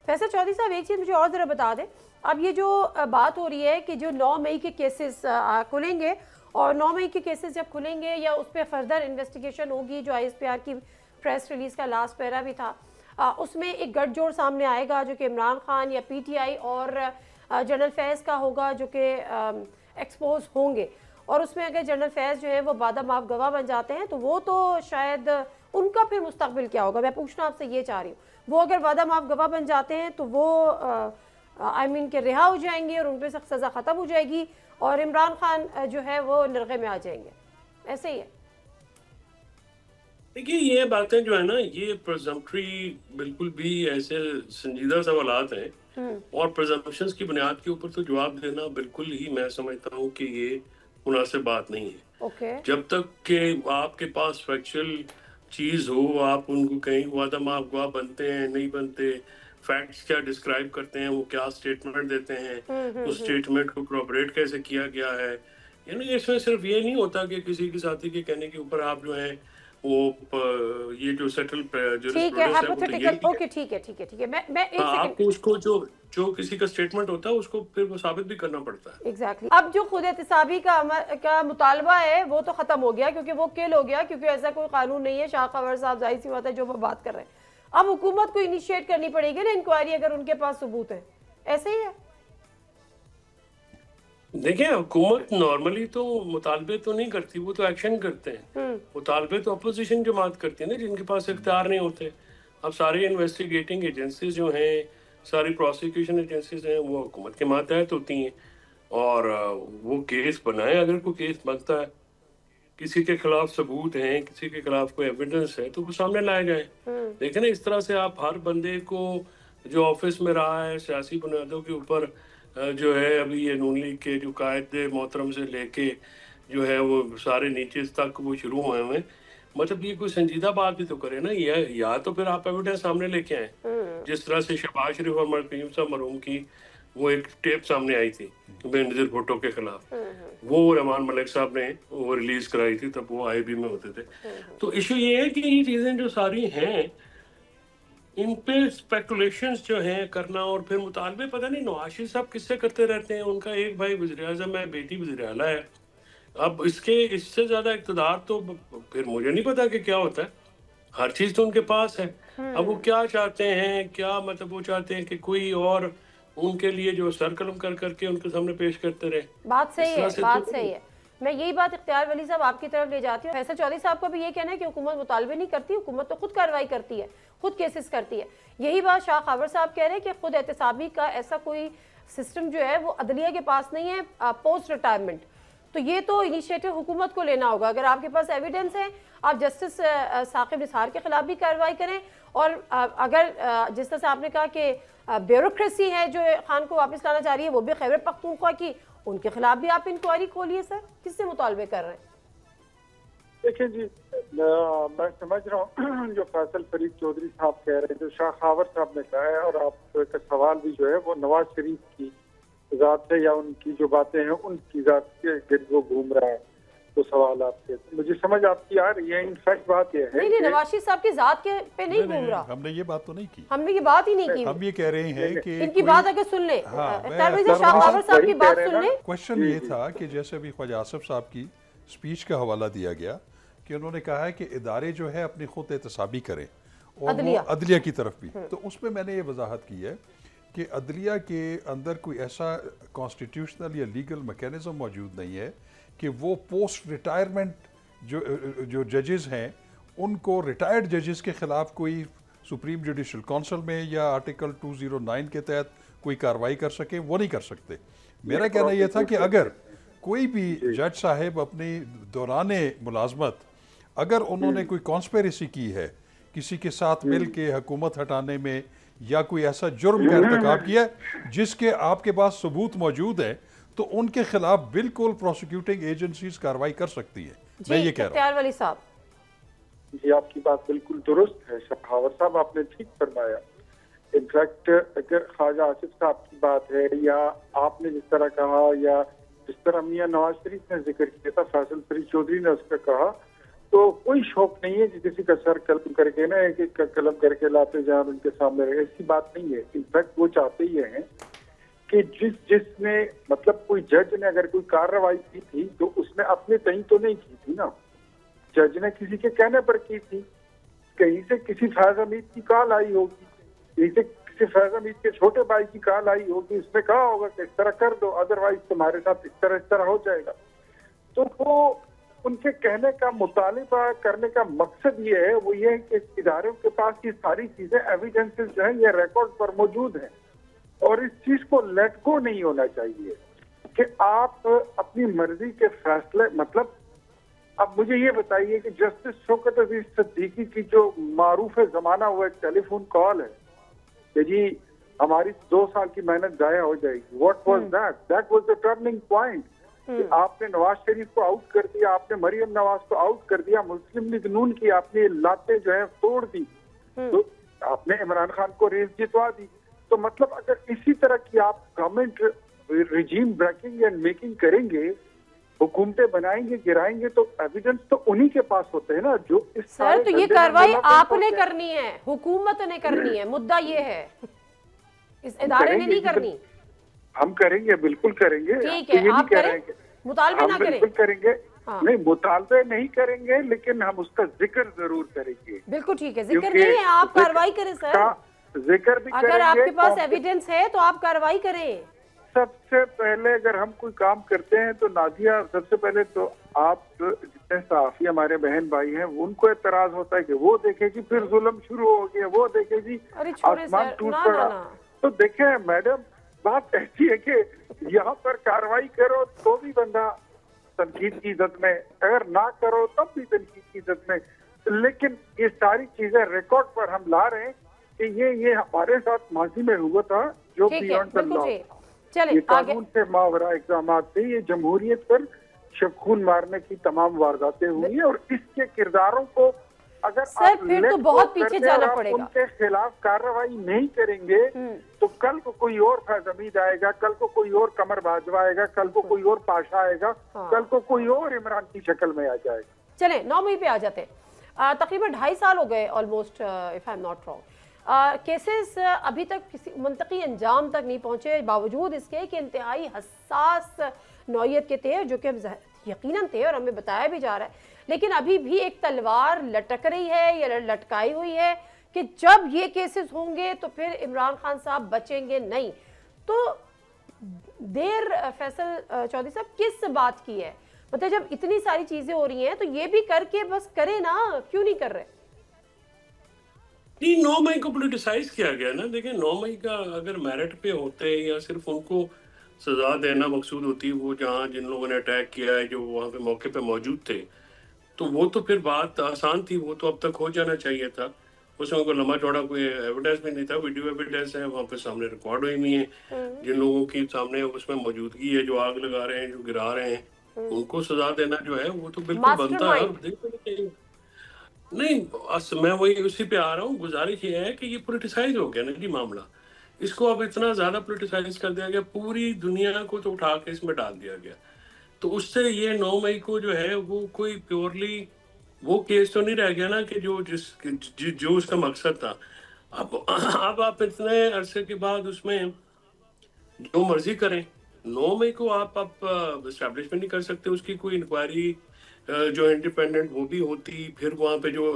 فیصل چودھری صاحب ایک چیز مجھے اور ذرا بتا دیں، اب یہ جو بات ہو رہی ہے کہ جو 9 مئی کے کیسز کھلیں گے، اور 9 مئی کے کیسز جب کھلیں گے یا اس پہ فردر انویسٹیگیشن ہوگی، جو آئی ایس پی آر کی پریس ریلیز کا لاسٹ پیرا بھی تھا، اس میں ایک گٹھ جوڑ سامنے آئے گا جو کہ عمران خان یا پی ٹی آئی اور جنرل فیض کا ہوگا، جو کہ ایکسپوز ہوں گے، اور اس میں اگر جنرل فیض جو ہے وہ بعد معاف گواہ بن جاتے ہیں تو وہ تو شاید ان کا پھر مستقبل کیا ہوگا؟ میں پوچھنا آپ سے یہ چاہ رہی ہوں، وہ اگر وعدہ معاف گواہ بن جاتے ہیں تو وہ کہ رہا ہو جائیں گے اور ان پہ سخت سزا ختم ہو جائے گی، اور عمران خان جو ہے وہ نرغے میں آ جائیں گے، ایسے ہی ہے؟ دیکھیے یہ باتیں جو ہے نا، یہ پرزمپٹری بالکل بھی ایسے سنجیدہ سوالات ہیں، اور پرزمپشنز کی بنیاد کے اوپر تو جواب دینا بالکل ہی میں سمجھتا ہوں کہ یہ مناسب بات نہیں ہے۔ جب تک کہ آپ کے پاس فیکچوئل چیز ہو، آپ ان کو کہیں وعدہ معاف گواہ بنتے ہیں نہیں بنتے، فیکٹس کیا ڈسکرائب کرتے ہیں، وہ کیا سٹیٹمنٹ دیتے ہیں، اس سٹیٹمنٹ کو کورابریٹ کیسے کیا گیا ہے، یعنی اس میں صرف یہ نہیں ہوتا کہ کسی کے ساتھی کے کہنے کے اوپر آپ جو ہیں وہ یہ جو سیٹل ٹھیک ہے، ہائپوتھیٹیکل، اوکے ٹھیک ہے ٹھیک ہے ٹھیک ہے، میں ایک سیکنڈ، آپ کو اس کو جو کسی کا سٹیٹمنٹ ہوتا ہے اس کو پھر وہ ثابت بھی کرنا پڑتا ہے۔ ایگزیکٹلی، اب جو خود احتسابی کا مطالبہ ہے وہ تو ختم ہو گیا کیونکہ وہ کل ہو گیا، کیونکہ ایسا کوئی قانون نہیں ہے۔ شاہ خاور صاحب ظاہر سی بات ہے جو وہ بات کر رہے ہیں، اب حکومت کو انیشیٹ کرنی پڑے گی نا انکوائری، اگر ان کے پاس ثبوت ہے، ایسے ہی ہے۔ دیکھیں حکومت نارملی تو مطالبے تو نہیں کرتی، وہ تو ایکشن کرتے ہیں، مطالبے تو اپوزیشن جماعت کرتی ہے نا، جن کے پاس اختیار نہیں ہوتے۔ اب ساری انویسٹیگیٹنگ ایجنسیز جو ہیں، ساری پروسیکیوشن ایجنسیز ہیں، وہ حکومت کے ماتحت ہوتی ہیں، اور وہ کیس بنائیں، اگر کوئی کیس بنتا ہے، کسی کے خلاف ثبوت ہیں، کسی کے خلاف کوئی ایویڈنس ہے تو وہ سامنے لائے جائیں۔ لیکن اس طرح سے آپ ہر بندے کو جو آفس میں رہا ہے سیاسی بنیادوں کے اوپر جو ہے، ابھی یہ نون لیگ کے جو قائد محترم سے لے کے جو ہے وہ سارے نیچے تک وہ شروع ہوئے ہوئے، مطلب یہ کوئی سنجیدہ بات بھی تو کرے نا، یا تو پھر آپ ایویڈنس سامنے لے کے آئیں، جس طرح سے شہباز شریف اور مرحوم صاحب مرحوم کی وہ ایک ٹیپ سامنے آئی تھی بے نظیر بھٹو کے خلاف، وہ رحمان ملک صاحب نے وہ ریلیز کرائی تھی، تب وہ آئی بی میں ہوتے تھے۔ تو ایشو یہ ہے کہ یہ چیزیں جو ساری ہیں ان پہ اسپیکولیشنز جو ہیں کرنا، اور پھر مطالبے پتہ نہیں نواز شریف صاحب کس سے کرتے رہتے ہیں، ان کا ایک بھائی وزیر اعظم ہے، بیٹی وزیر اعلیٰ ہے، اب اس سے زیادہ اقتدار تو پھر مجھے نہیں پتا کہ کیا ہوتا ہے، ہر چیز تو ان کے پاس ہے۔ اب وہ کیا چاہتے ہیں، کیا مطلب وہ چاہتے ہیں کہ کوئی اور ان کے لیے جو سر قلم کر کے ان کے سامنے پیش کرتے رہے۔ بات صحیح ہے، بات صحیح ہے، میں یہی بات اختیار ولی صاحب آپ کی طرف لے جاتی ہوں۔ فیصل چودھری صاحب کو بھی یہ کہنا ہے کہ حکومت مطالبے نہیں کرتی، حکومت تو خود کارروائی کرتی ہے، خود کیسز کرتی ہے۔ یہی بات شاہ خاور صاحب کہہ رہے ہیں کہ خود احتسابی کا ایسا کوئی سسٹم جو ہے وہ عدلیہ کے پاس نہیں ہے پوسٹ ریٹائرمنٹ، تو یہ تو انیشیٹو حکومت کو لینا ہوگا۔ اگر آپ کے پاس ایویڈنس ہے، آپ جسٹس ثاقب نثار کے خلاف بھی کارروائی کریں، اور اگر جس طرح سے آپ نے کہا کہ بیوروکریسی ہے جو خان کو واپس لانا چاہ رہی ہے، وہ بھی خیبر پختونخوا کی، ان کے خلاف بھی آپ انکوائری کھولیے سر، کس سے مطالبے کر رہے ہیں؟ دیکھیں جی، میں سمجھ رہا ہوں جو فیصل فرید چودھری صاحب کہہ رہے ہیں، جو شاہ خاور صاحب نے کہا ہے، اور آپ کا سوال بھی جو ہے وہ نواز شریف کی ذات سے یا ان کی جو باتیں ہیں ان کی ذات کے گرد وہ گھوم رہا ہے، تو سوال آپ کے مجھے سمجھ آپ کی آ رہی ہے۔ انفیکٹ بات یہ ہے نہیں نواز شریف صاحب کی ذات کے پہ نہیں گھوم رہا، ہم نے یہ بات تو نہیں کی، ہم نے یہ بات ہی نہیں کی، ہم یہ کہہ رہے ہیں کہ ان کی بات اگر سن لیں، شاہ خاور صاحب کی بات سن لیں۔ کوشچن یہ تھا کہ جیسے ابھی خواجہ آصف صاحب کی سپیچ کا حوالہ دیا گیا کہ انہوں نے کہا ہے کہ ادارے جو ہے اپنی خود احتسابی کریں، اور وہ عدلیہ کی طرف بھی، تو اس میں نے یہ وضاحت کی ہے کہ عدلیہ کے اندر کوئی ایسا کانسٹیٹیوشنل یا لیگل میکینزم موجود نہیں ہے کہ وہ پوسٹ ریٹائرمنٹ جو ججز ہیں ان کو ریٹائرڈ ججز کے خلاف کوئی سپریم جوڈیشل کونسل میں یا آرٹیکل 209 کے تحت کوئی کارروائی کر سکیں، وہ نہیں کر سکتے۔ میرا کہنا یہ تھا کہ اگر کوئی بھی جج صاحب اپنی دوران ملازمت اگر انہوں نے کوئی کانسپیریسی کی ہے کسی کے ساتھ مل کے حکومت ہٹانے میں، یا کوئی ایسا جرم کا ارتکاب کیا ہے جس کے آپ کے پاس ثبوت موجود ہے، تو ان کے خلاف بالکل پروسیکیوٹنگ ایجنسیز کارروائی کر سکتی ہے۔ میں یہ کہہ رہا ہوں۔ اختیار ولی صاحب جی، آپ کی بات بالکل درست ہے شاہ خاور صاحب، آپ نے ٹھیک فرمایا۔ انفیکٹ اگر خواجہ آصف صاحب کی بات ہے، یا آپ نے جس طرح کہا، یا جس طرح میاں نواز شریف نے ذکر کیا تھا، فیصل فرید چودھری نے اس کا کہا، تو کوئی شوق نہیں ہے کہ کسی کا سر قلم کر کے نا ایک ایک قلم کر کے لاتے جائیں ان کے سامنے رہے، ایسی بات نہیں ہے. انفیکٹ وہ چاہتے یہ ہیں کہ جس نے مطلب کوئی جج نے اگر کوئی کارروائی کی تھی تو اس نے اپنے تئیں تو نہیں کی تھی نا، جج نے کسی کے کہنے پر کی تھی. کہیں سے کسی فیض حمید کی کال آئی ہوگی، کہیں سے کسی فیض حمید کے چھوٹے بھائی کی کال آئی ہوگی، اس نے کہا ہوگا کہ اس طرح کر دو، ادروائز تمہارے ساتھ اس طرح ہو جائے گا. تو وہ ان کے کہنے کا مطالبہ کرنے کا مقصد یہ ہے، وہ یہ ہے کہ اداروں کے پاس یہ ساری چیزیں ایویڈنسز جو ہیں یہ ریکارڈ پر موجود ہیں، اور اس چیز کو لیٹ گو نہیں ہونا چاہیے کہ آپ اپنی مرضی کے فیصلے. مطلب اب مجھے یہ بتائیے کہ جسٹس شوکت عزیز صدیقی کی جو معروف زمانہ ہوا ایک ٹیلی فون کال ہے کہ جی ہماری 2 سال کی محنت ضائع ہو جائے گی. What was that was the turning point. آپ نے نواز شریف کو آؤٹ کر دیا، آپ نے مریم نواز کو آؤٹ کر دیا، مسلم لیگ نون کی آپ نے لاتیں جو ہے توڑ دی، تو آپ نے عمران خان کو ریس جتوا دی. تو مطلب اگر اسی طرح کی آپ government regime breaking and making کریں گے، حکومتیں بنائیں گے، گرائیں گے، تو ایویڈنس تو انہی کے پاس ہوتے ہیں نا جو اس سر. تو یہ کاروائی آپ نے کرنی ہے، حکومت نے کرنی ہے، مدعا یہ ہے، اس ادارے نے نہیں کرنی. ہم کریں گے، بالکل کریں گے. ٹھیک ہے، آپ کریں، مطالبے نہ کریں. بالکل کریں گے. نہیں مطالبے نہیں کریں گے، لیکن ہم اس کا ذکر ضرور کریں گے. بالکل ٹھیک ہے، ذکر نہیں ہے، آپ کاروائی کریں سر. ذکر بھی کریں گے. اگر آپ کے پاس ایویڈنس ہے تو آپ کاروائی کریں. سب سے پہلے اگر ہم کوئی کام کرتے ہیں تو نادیہ، سب سے پہلے تو آپ جتنے صحافی ہمارے بہن بھائی ہیں ان کو اعتراض ہوتا ہے کہ وہ دیکھے جی پھر ظلم شروع ہو گیا، وہ دیکھے جی آسمان ٹوٹ پڑا. تو دیکھیں میڈم، بات ایسی ہے کہ یہاں پر کاروائی کرو تو بھی بندہ تنقید کی عزت میں، اگر نہ کرو تب بھی تنقید کی عزت میں. لیکن یہ ساری چیزیں ریکارڈ پر ہم لا رہے ہیں کہ یہ ہمارے ساتھ ماضی میں ہوا تھا جو بیونڈ دا لا، یہ قانون سے ماورا اقدامات تھے، یہ جمہوریت پر شب خون مارنے کی تمام وارداتیں ہوئی ہیں، اور اس کے کرداروں کو اگر آپ پھر تو بہت پیچھے جانا پڑے گا. ان کے خلاف کارروائی نہیں کریں گے تو کل کو کوئی اور فیض حمید آئے گا، کل کو کوئی اور قمر باجوہ آئے گا، کل کو کوئی اور پاشا آئے گا، کل کو کوئی اور عمران کی شکل میں آ جائے گا. چلیں 9 مئی پہ آ جاتے ہیں. تقریباً 2.5 سال ہو گئے almost, if I am not wrong. Cases ابھی تک کسی منطقی انجام تک نہیں پہنچے، باوجود اس کے کہ انتہائی حساس نوعیت کے تھے، جو کہ یقیناً تھے اور ہمیں بتایا بھی جا رہا ہے. لیکن ابھی بھی ایک تلوار لٹک رہی ہے یا لٹکائی ہوئی ہے کہ جب یہ کیسز ہوں گے تو پھر عمران خان صاحب بچیں گے نہیں. تو دیر فیصل چودھری صاحب کس بات کی ہے؟ مطلب جب اتنی ساری چیزیں ہو رہی ہیں تو یہ بھی کر کے بس کرے نا، کیوں نہیں کر رہے؟ 9 مئی کو پولیٹیسائز کیا گیا نا. دیکھیں 9 مئی کا اگر میرٹ پہ ہوتے یا صرف ان کو سزا دینا مقصود ہوتی، وہ جہاں جن لوگوں نے اٹیک کیا ہے جو وہاں پہ موقع پہ موجود تھے، تو وہ تو پھر بات آسان تھی، وہ تو اب تک ہو جانا چاہیے تھا. اس میں کوئی لمبا چوڑا کوئی ایویڈنس بھی نہیں تھا. ویڈیو ایویڈنس ہے وہاں پہ سامنے ریکارڈ ہوئی ہوئی ہیں، جن لوگوں کی سامنے اس میں موجودگی ہے، جو آگ لگا رہے ہیں، جو گرا رہے ہیں، ان کو سزا دینا جو ہے وہ تو بالکل بنتا ہے. نہیں میں وہی اسی پہ آ رہا ہوں. گزارش یہ ہے کہ یہ پولیٹیسائز ہو گیا نا جی معاملہ. اس کو اب اتنا زیادہ پولیٹیسائز کر دیا گیا، پوری دنیا کو تو اٹھا کے اس میں ڈال دیا گیا. تو اس سے یہ 9 مئی کو جو ہے وہ کوئی پیورلی وہ کیس تو نہیں رہ گیا نا کہ جو اس کا مقصد تھا. اب آپ اتنے عرصے کے بعد اس میں جو مرضی کریں. 9 مئی کو آپ اسٹیبلش نہیں کر سکتے. اس کی کوئی انکوائری جو انڈیپینڈنٹ وہ بھی ہوتی، پھر وہاں پہ جو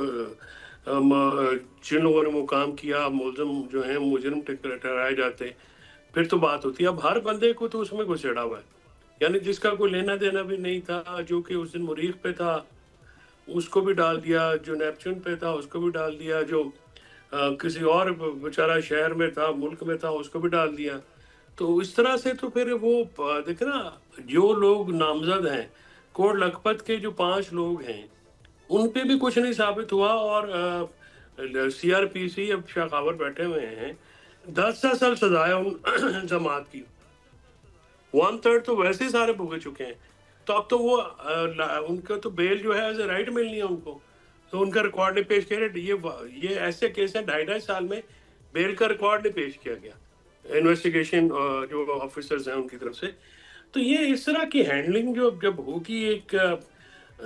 جن لوگوں نے وہ کام کیا ملزم جو ہیں مجرم ٹھہرائے جاتے، پھر تو بات ہوتی. اب ہر بندے کو تو اس میں گھسیڑا ہوا ہے، یعنی جس کا کوئی لینا دینا بھی نہیں تھا، جو کہ اس دن مریخ پہ تھا اس کو بھی ڈال دیا، جو نیپچون پہ تھا اس کو بھی ڈال دیا، جو کسی اور بیچارہ شہر میں تھا ملک میں تھا اس کو بھی ڈال دیا. تو اس طرح سے تو پھر وہ دیکھیں نا، جو لوگ نامزد ہیں کوٹ لکھپت کے جو 5 لوگ ہیں ان پہ بھی کچھ نہیں ثابت ہوا، اور سی آر پی سی اب شاخاور بیٹھے ہوئے ہیں، 10 سال سزا ہے ان جماعت کی، 1/3 تو ویسے ہی سارے بھگے چکے ہیں. تو اب تو وہ ان کا تو بیل جو ہے ایز اے رائٹ ملنی ہے ان کو، تو ان کا ریکارڈ نہیں پیش کیا. یہ ایسے کیس ہیں 2.5 سال میں بیل کا ریکارڈ نہیں پیش کیا گیا انویسٹیگیشن جو آفیسرز ہیں ان کی طرف سے. تو یہ اس طرح کی ہینڈلنگ جو جب ہوگی ایک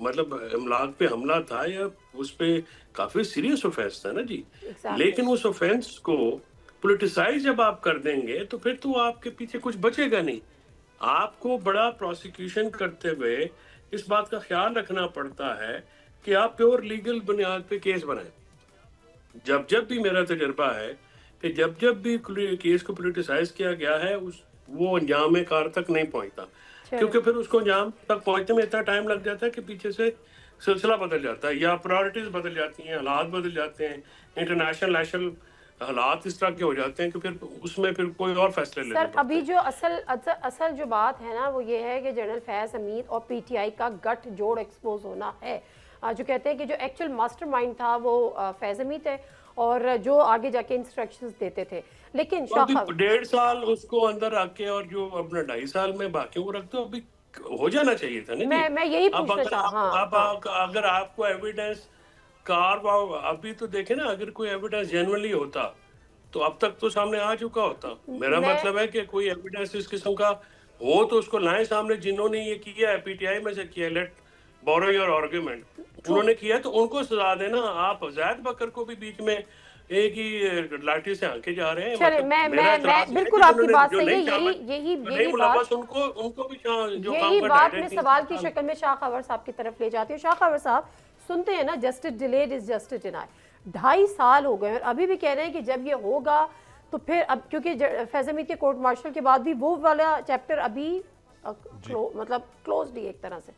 مطلب املاک پہ حملہ تھا یا اس پہ کافی سیریس اوفینس تھا نا جی. لیکن اس اوفینس کو پولیٹیسائز جب آپ کر دیں گے تو پھر تو آپ کے پیچھے کچھ بچے گا نہیں. آپ کو بڑا پروسیکیوشن کرتے ہوئے اس بات کا خیال رکھنا پڑتا ہے کہ آپ پیور لیگل بنیاد پہ کیس بنائیں. جب بھی میرا تجربہ ہے کہ جب بھی کیس کو پولیٹیسائز کیا گیا ہے وہ انجام کار تک نہیں پہنچتا, کیونکہ پھر اس کو انجام تک پہنچنے میں اتنا ٹائم لگ جاتا ہے کہ پیچھے سے سلسلہ بدل جاتا ہے یا پرائورٹیز بدل جاتی ہیں, حالات بدل جاتے ہیں, انٹرنیشنل نیشنل حالات اس طرح کے ہو جاتے ہیں کہ پھر اس میں پھر کوئی اور فیصلے لینے پڑتے ہیں. ابھی جو اصل جو بات ہے نا وہ یہ ہے کہ جنرل فیاض حمید اور پی ٹی آئی کا گٹھ جوڑ ایکسپوز ہونا ہے. جو کہتے ہیں کہ جو ایکچوئل ماسٹر مائنڈ تھا وہ فیاض حمید ہے اور جو آگے جا کے انسٹرکشنز دیتے تھے. لیکن 1.5 سال اس کو اندر رکھ کے اور جو اپنا 2.5 سال میں باقیوں کو رکھ دو, ابھی ہو جانا چاہیے تھا نا. میں یہی پوچھنا چاہتا اب اگر آپ کو ایویڈنس ابھی تو دیکھیں نا, اگر کوئی ایویڈنس جینوئنلی ہوتا تو اب تک تو سامنے آ چکا ہوتا. میرا مطلب ہے کہ کوئی ایویڈنس اس قسم کا ہو تو اس کو لائیں سامنے. جنہوں نے یہ کیا ہے پی ٹی آئی میں سے کیا, لیٹ بورو یور آرگیومنٹ, انہوں نے کیا تو ان کو سزا دینا. آپ زید بکر کو بھی بیچ میں ایک ہی لاٹھی سے آنکھیں جا رہے ہیں. چلیں میں بالکل آپ کی بات صحیح ہے. یہی بات میں سوال کی شکل میں شاہ خاور صاحب کی طرف لے جاتی ہوں. شاہ خاور صاحب سنتے ہیں نا, justice delayed is justice denied. 2.5 سال ہو گئے اور ابھی بھی کہہ رہے ہیں کہ جب یہ ہوگا تو پھر اب کیونکہ فیض حمید کے کورٹ مارشل کے بعد بھی وہ والا چیپٹر ابھی مطلب کلوزڈ ہی ایک طرح سے,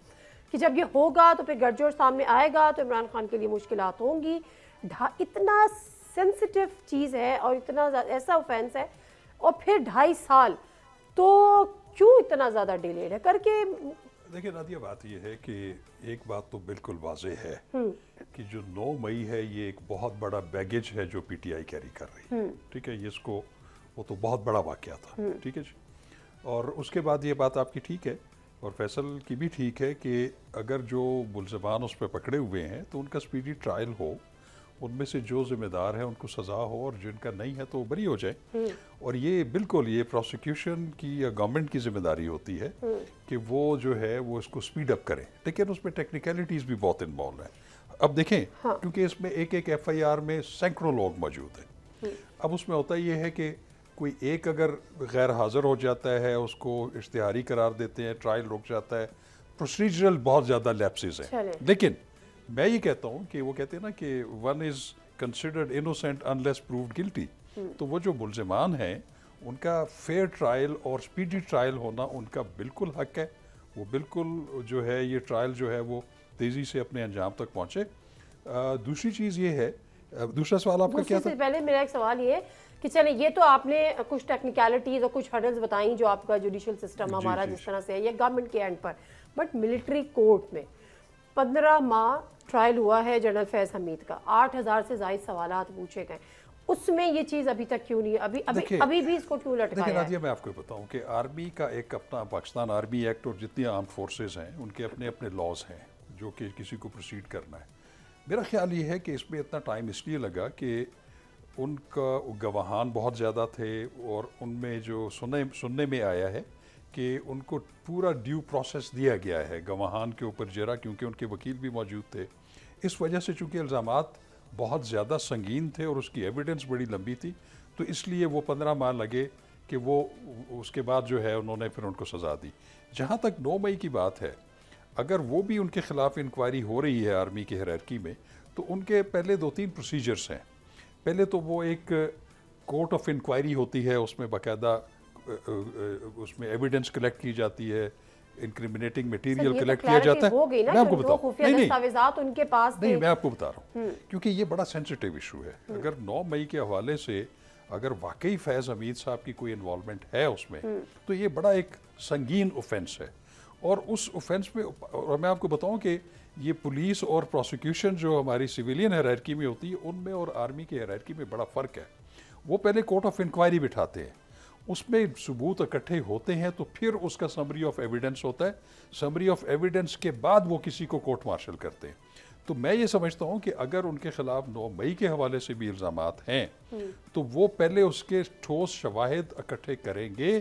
کہ جب یہ ہوگا تو پھر گٹھ جوڑ سامنے آئے گا تو عمران خان کے لیے مشکلات ہوں گی. اتنا سینسٹیو چیز ہے اور اتنا ایسا اوفینس ہے اور پھر 2.5 سال تو کیوں اتنا زیادہ ڈیلیڈ ہے کر کے. دیکھیں نادیہ, بات یہ ہے کہ ایک بات تو بالکل واضح ہے کہ جو 9 مئی ہے یہ ایک بہت بڑا بیگیج ہے جو پی ٹی آئی کیری کر رہی ہے. ٹھیک ہے, اس کو وہ تو بہت بڑا واقعہ تھا. ٹھیک ہے جی. اور اس کے بعد یہ بات آپ کی ٹھیک ہے اور فیصل کی بھی ٹھیک ہے کہ اگر جو ملزمان اس پہ پکڑے ہوئے ہیں تو ان کا سپیڈی ٹرائل ہو, ان میں سے جو ذمہ دار ہیں ان کو سزا ہو اور جن کا نہیں ہے تو وہ بری ہو جائے. اور یہ بالکل یہ پروسیکیوشن کی یا گورنمنٹ کی ذمہ داری ہوتی ہے کہ وہ جو ہے وہ اس کو سپیڈ اپ کریں. لیکن اس میں ٹیکنیکلٹیز بھی بہت انوالو ہیں. اب دیکھیں کیونکہ اس میں ایک ایف آئی آر میں سینکڑوں لوگ موجود ہیں. اب اس میں ہوتا یہ ہے کہ کوئی ایک اگر غیر حاضر ہو جاتا ہے اس کو اشتہاری قرار دیتے ہیں, ٹرائل رک جاتا ہے, پروسیجرل بہت زیادہ لیپسز ہیں. لیکن میں یہ کہتا ہوں کہ وہ کہتے ہیں نا کہ one is considered innocent unless proved guilty. تو وہ جو ملزمان ہیں ان کا فیئر ٹرائل اور سپیڈی ٹرائل ہونا ان کا بالکل حق ہے. وہ بالکل جو ہے یہ ٹرائل جو ہے وہ تیزی سے اپنے انجام تک پہنچے. دوسری چیز یہ ہے, دوسرا سوال آپ کا کیا تھا؟ پہلے میرا ایک سوال یہ ہے کہ چلیں یہ تو آپ نے کچھ ٹیکنیکلٹیز اور کچھ ہرڈلز بتائیں جو آپ کا جوڈیشل سسٹم ہمارا جس طرح سے ہے یا گورنمنٹ کے and per, but military court میں 15 ماہ ٹرائل ہوا ہے جنرل فیض حمید کا, 8000 سے زائد سوالات پوچھے گئے. اس میں یہ چیز ابھی تک کیوں نہیں, ابھی بھی اس کو کیوں لٹکایا ہے؟ دیکھیں نادیہ, میں آپ کو بتاؤں کہ آرمی کا ایک اپنا پاکستان آرمی ایکٹ اور جتنی آرم فورسز ہیں ان کے اپنے اپنے لاز ہیں جو کہ کسی کو پروسیڈ کرنا ہے. میرا خیال یہ ہے کہ اس میں اتنا ٹائم اس لیے لگا کہ ان کا گواہان بہت زیادہ تھے اور ان میں جو سننے میں آیا ہے کہ ان کو پورا ڈیو پروسیس دیا گیا ہے گواہان کے اوپر جرا, کیونکہ ان کے وکیل بھی موجود تھے. اس وجہ سے چونکہ الزامات بہت زیادہ سنگین تھے اور اس کی ایویڈنس بڑی لمبی تھی تو اس لیے وہ 15 ماہ لگے کہ وہ اس کے بعد جو ہے انہوں نے پھر ان کو سزا دی. جہاں تک 9 مئی کی بات ہے, اگر وہ بھی ان کے خلاف انکوائری ہو رہی ہے آرمی کی ہیرارکی میں تو ان کے پہلے 2-3 پروسیجرز ہیں. پہلے تو وہ ایک کورٹ آف انکوائری ہوتی ہے, اس میں باقاعدہ اس میں ایویڈنس کلیکٹ کی جاتی ہے, انکریمنیٹنگ میٹیریل کلیکٹ کیا جاتا ہے. میں آپ کو بتاؤں نہیں میں آپ کو بتا رہا ہوں کیونکہ یہ بڑا سینسٹیو ایشو ہے. اگر 9 مئی کے حوالے سے اگر واقعی فیض حمید صاحب کی کوئی انوالومنٹ ہے اس میں تو یہ بڑا ایک سنگین اوفینس ہے. اور اس اوفینس میں, اور میں آپ کو بتاؤں کہ یہ پولیس اور پروسیکیوشن جو ہماری سویلین ہیرارکی میں ہوتی ہے ان میں اور آرمی کی ہیرارکی میں بڑا فرق ہے. وہ پہلے کورٹ آف انکوائری بٹھاتے ہیں, اس میں ثبوت اکٹھے ہوتے ہیں تو پھر اس کا سمری آف ایویڈنس ہوتا ہے. سمری آف ایویڈنس کے بعد وہ کسی کو کورٹ مارشل کرتے ہیں. تو میں یہ سمجھتا ہوں کہ اگر ان کے خلاف 9 مئی کے حوالے سے بھی الزامات ہیں تو وہ پہلے اس کے ٹھوس شواہد اکٹھے کریں گے